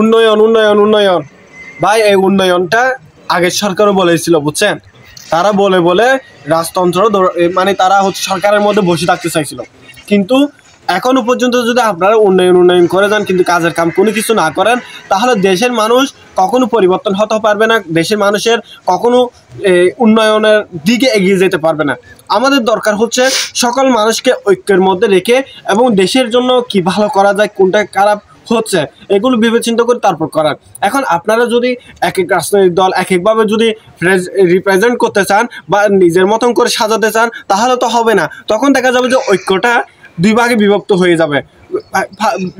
উন্নয়ন উন্নয়ন উন্নয়ন। ভাই এই উন্নয়নটা আগের সরকারও বলেছিল, বুঝছেন? তারা বলে বলে রাজতন্ত্র মানে তারা হচ্ছে সরকারের মধ্যে বসে থাকতে চাইছিল। কিন্তু এখনো পর্যন্ত যদি আপনারা উন্নয়ন উন্নয়ন করে যান কিন্তু কাজের কাম কোনো কিছু না করেন, তাহলে দেশের মানুষ কখনো পরিবর্তন হতে পারবে না, দেশের মানুষের কখনো উন্নয়নের দিকে এগিয়ে যেতে পারবে না। আমাদের দরকার হচ্ছে সকল মানুষকে ঐক্যের মধ্যে রেখে এবং দেশের জন্য কি ভালো করা যায়, কোনটা খারাপ হচ্ছে এগুলো বিবেচিত করে তারপর করার। এখন আপনারা যদি এক এক রাজনৈতিক দল এক একভাবে যদি রিপ্রেজেন্ট করতে চান বা নিজের মতন করে সাজাতে চান, তাহলে তো হবে না। তখন দেখা যাবে যে ঐক্যটা দুই ভাগে বিভক্ত হয়ে যাবে,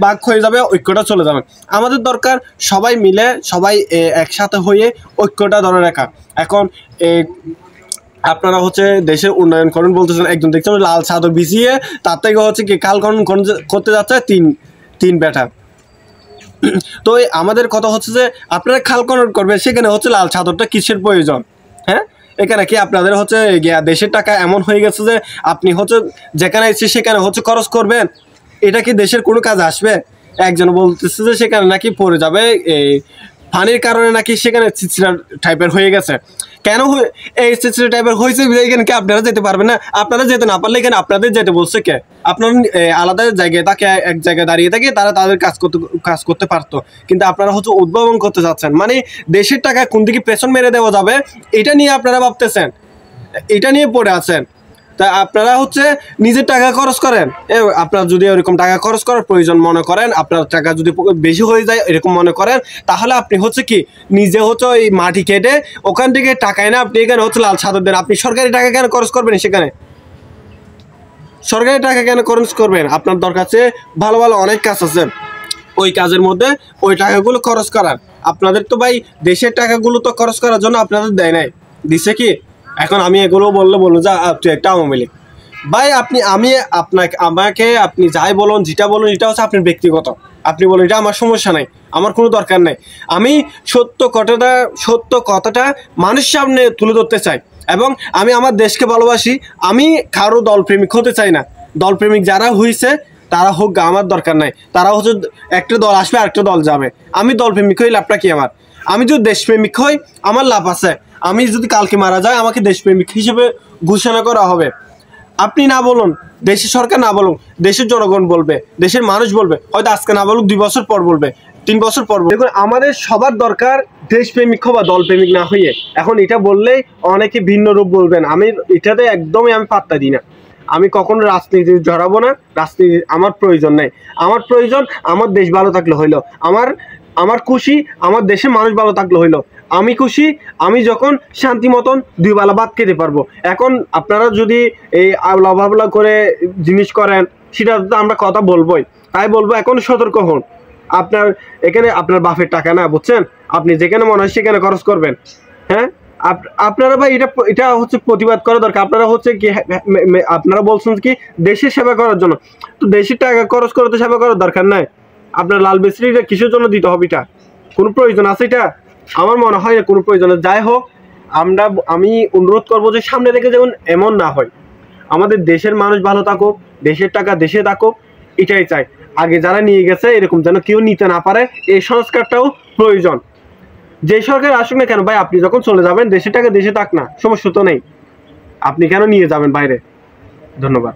ভাগ হয়ে যাবে, ঐক্যটা চলে যাবে। আমাদের দরকার সবাই মিলে সবাই একসাথে হয়ে ঐক্যটা ধরে রাখা। এখন আপনারা হচ্ছে দেশের উন্নয়ন করেন বলতেছেন, একজন দেখছেন লাল চাদর বিছিয়ে তার থেকে হচ্ছে কি কাল করতে যাচ্ছে তিন বেটা। তো আমাদের কথা হচ্ছে যে আপনারা খাল খনন করবেন, সেখানে হচ্ছে লাল চাদরটা কিসের প্রয়োজন? হ্যাঁ, এখানে কি আপনাদের হচ্ছে দেশের টাকা এমন হয়ে গেছে যে আপনি হচ্ছে যেখানে ইচ্ছে সেখানে হচ্ছে খরচ করবেন? এটা কি দেশের কোনো কাজে আসবে? একজন বলতেছে যে সেখানে নাকি পড়ে যাবে এই পানির কারণে, নাকি সেখানে চিচিরা টাইপের হয়ে গেছে। কেন এই চিচিরা টাইপের হয়েছে এখানে কি আপনারা যেতে পারবেন না? আপনারা যেতে না পারলে এখানে আপনাদের যেতে বলছে কে? আপনারা আলাদা জায়গায় থাকে, এক জায়গায় দাঁড়িয়ে থাকে, তারা তাদের কাজ করতে পারতো। কিন্তু আপনারা হচ্ছে উদ্ভাবন করতে যাচ্ছেন, মানে দেশের টাকা কোন দিকে পেছন মেরে দেওয়া যাবে এটা নিয়ে আপনারা ভাবতেছেন, এটা নিয়ে পড়ে আছেন। তা আপনারা হচ্ছে নিজের টাকা খরচ করেন। আপনার যদি এরকম টাকা খরচ করার প্রয়োজন মনে করেন, আপনার টাকা যদি বেশি হয়ে যায় এরকম মনে করেন, তাহলে আপনি হচ্ছে কি নিজে হচ্ছে ওই মাটি কেটে ওখান থেকে টাকা এনে আপনি এখানে হচ্ছে লাল চাদর দেন। আপনি সরকারি টাকা কেন খরচ করবেন? সেখানে সরকারি টাকা কেন খরচ করবেন? আপনার দরকার আছে ভালো ভালো অনেক কাজ আছে, ওই কাজের মধ্যে ওই টাকাগুলো খরচ করার। আপনাদের তো ভাই দেশের টাকাগুলো তো খরচ করার জন্য আপনাদের দেয় নাই, দিছে কি? এখন আমি এগুলো বললো যে তুই একটা আওয়ামী লীগ। ভাই আমাকে আপনি যাই বলুন, যেটা বলুন, এটা হচ্ছে আপনার ব্যক্তিগত। আপনি বলুন এটা আমার সমস্যা নাই, আমার কোনো দরকার নাই। আমি সত্য কথাটা মানুষের সামনে তুলে ধরতে চাই এবং আমি আমার দেশকে ভালোবাসি। আমি কারো দলপ্রেমিক হতে চাই না। দলপ্রেমিক যারা হয়েছে তারা হোক, আমার দরকার নাই। তারা হচ্ছে একটা দল আসবে আরেকটা দল যাবে। আমি দলপ্রেমিক হই, লাভটা কি আমার? আমি যদি দেশপ্রেমিক হই আমার লাভ আছে। আমি যদি কালকে মারা যায় আমাকে দেশপ্রেমিক হিসেবে ঘোষণা করা হবে। আপনি না বলুন, দেশের সরকার না বলুন, দেশের জনগণ বলবে, দেশের মানুষ বলবে। হয়তো আজকে না বলুক, 2 বছর পর বলবে, 3 বছর পর বলবে। দেখুন আমাদের সবার দরকার দেশপ্রেমিক হওয়া, দলপ্রেমিক না হইয়ে। এখন এটা বললেই অনেকে ভিন্ন রূপ বলবেন, আমি এটাতে একদমই আমি পাত্তা দিই না। আমি কখনো রাজনীতি জড়াবো না, রাজনীতি আমার প্রয়োজন নেই। আমার প্রয়োজন আমার দেশ ভালো থাকলে হইলো, আমার খুশি আমার দেশের মানুষ ভালো থাকলে হইলো। আমি খুশি আমি যখন শান্তি মতন 2 বেলা ভাত খেতে পারবো। এখন আপনারা যদি এই আবলা ভাবলা করে জিনিস করেন সেটা তো আমরা কথা বলবোই, তাই বলবো এখন সতর্ক হন। আপনার এখানে আপনার বাপের টাকা না, বুঝছেন? আপনি যেখানে মনে হয় সেখানে খরচ করবেন। হ্যাঁ, আপনারা ভাই এটা হচ্ছে প্রতিবাদ করা দরকার। আপনারা হচ্ছে কি আপনারা বলছেন কি দেশের সেবা করার জন্য, তো দেশের টাকা খরচ করে তো সেবা করার দরকার নাই। আপনার লাল বেসরিটা কিসের জন্য দিতে হবে? এটা কোনো প্রয়োজন আছে? এটা আমার মনে হয় কোনো প্রয়োজন। যাই হোক, আমি অনুরোধ করবো যে সামনে থেকে যেমন এমন না হয়, আমাদের দেশের মানুষ ভালো থাকুক, দেশের টাকা দেশে থাকুক, এটাই চাই। আগে যারা নিয়ে গেছে এরকম যেন কেউ নিতে না পারে, এই সংস্কারটাও প্রয়োজন। যে সরকার আসুক না কেন ভাই, আপনি যখন চলে যাবেন দেশের টাকা দেশে থাক না, সমস্যা তো নেই। আপনি কেন নিয়ে যাবেন বাইরে? ধন্যবাদ।